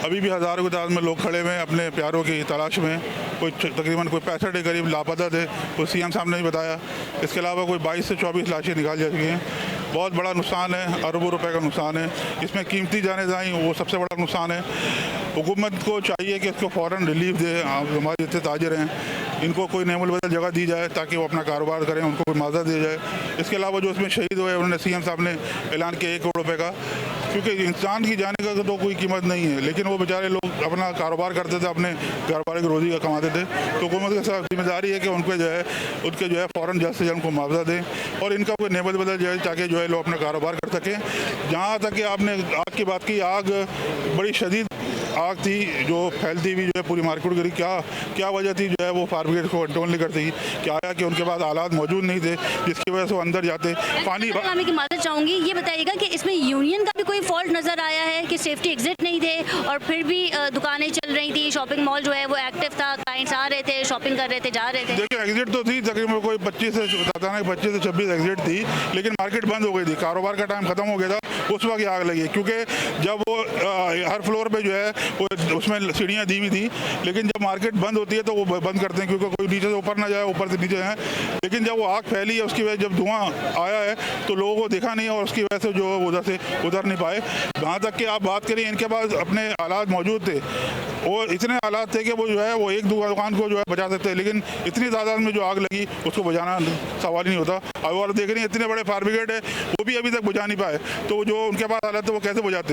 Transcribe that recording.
अभी भी हज़ारों की तादाद में लोग खड़े हुए हैं अपने प्यारों की तलाश में। कोई तकरीबन कोई 65 के करीब लापता थे, वो सीएम साहब ने भी बताया। इसके अलावा कोई 22 से 24 लाशें निकाल जा चुकी हैं। बहुत बड़ा नुकसान है, अरबों रुपए का नुकसान है। इसमें कीमती जाने जाएँ वो सबसे बड़ा नुकसान है। हुकूमत को चाहिए कि इसको फ़ौरन रिलीफ दे। हमारे जितने ताजिर हैं इनको कोई नेमुल बदल जगह दी जाए ताकि वो अपना कारोबार करें, उनको कोई मुआवजा दिया जाए। इसके अलावा जो उसमें शहीद हुए उन्होंने सीएम साहब ने ऐलान किया 1 करोड़ रुपए का, क्योंकि इंसान की जाने का तो कोई कीमत नहीं है, लेकिन वो बेचारे लोग अपना कारोबार करते थे, अपने कारोबार की रोज़ी का कमाते थे। तो हुकूमत के साथ जिम्मेदारी है कि उनके जो है फ़ौरन जल्द से जल्द उनको मुआवजा दें और इनका कोई नेमत बदल जाए ताकि जो है लोग अपना कारोबार कर सकें। जहाँ तक कि आपने आग की बात की, आग बड़ी शदीद आग थी जो फैलती हुई जो है पूरी मार्केट करी। क्या वजह थी जो है वो फायर ब्रिगेड को कंट्रोल नहीं करती। क्या आया कि उनके पास आलात मौजूद नहीं थे जिसकी वजह से वो अंदर जाते पानी की माजरत चाहूँगी, ये बताइएगा कि इसमें यूनियन का भी कोई फॉल्ट नज़र आया है कि सेफ्टी एग्जिट नहीं थे और फिर भी दुकानें चल रही थी, शॉपिंग मॉल जो है वो एक्टिव था, क्लाइंट्स आ रहे थे, शॉपिंग कर रहे थे, जा रहे थे। देखिए एग्जिट तो थी तकरीबन कोई 25 से 26 एग्जिट थी, लेकिन मार्केट बंद हो गई थी, कारोबार का टाइम खत्म हो गया था, उस वक्त आग लगी। क्योंकि जब वो हर फ्लोर पे जो है वो उसमें सीढ़ियाँ दी हुई थी, लेकिन जब मार्केट बंद होती है तो वो बंद करते हैं क्योंकि कोई नीचे से ऊपर ना जाए, ऊपर से नीचे है। लेकिन जब वो आग फैली है उसकी वजह जब धुआं आया है तो लोगों को देखा नहीं और उसकी वजह से जो उधर से उधर नहीं पाए। जहाँ तक कि आप बात करें, इनके पास अपने आलात मौजूद थे, वो इतने आलात थे कि वो जो है वो एक दुकान को जो है बचा सकते हैं, लेकिन इतनी तादाद में जो आग लगी उसको बुझाना सवाल ही नहीं होता। और देख रही हैं इतने बड़े फायर ब्रिगेड है वो भी अभी तक बुझा नहीं पाए, तो जो उनके पास आलात थे वो कैसे बुझाते।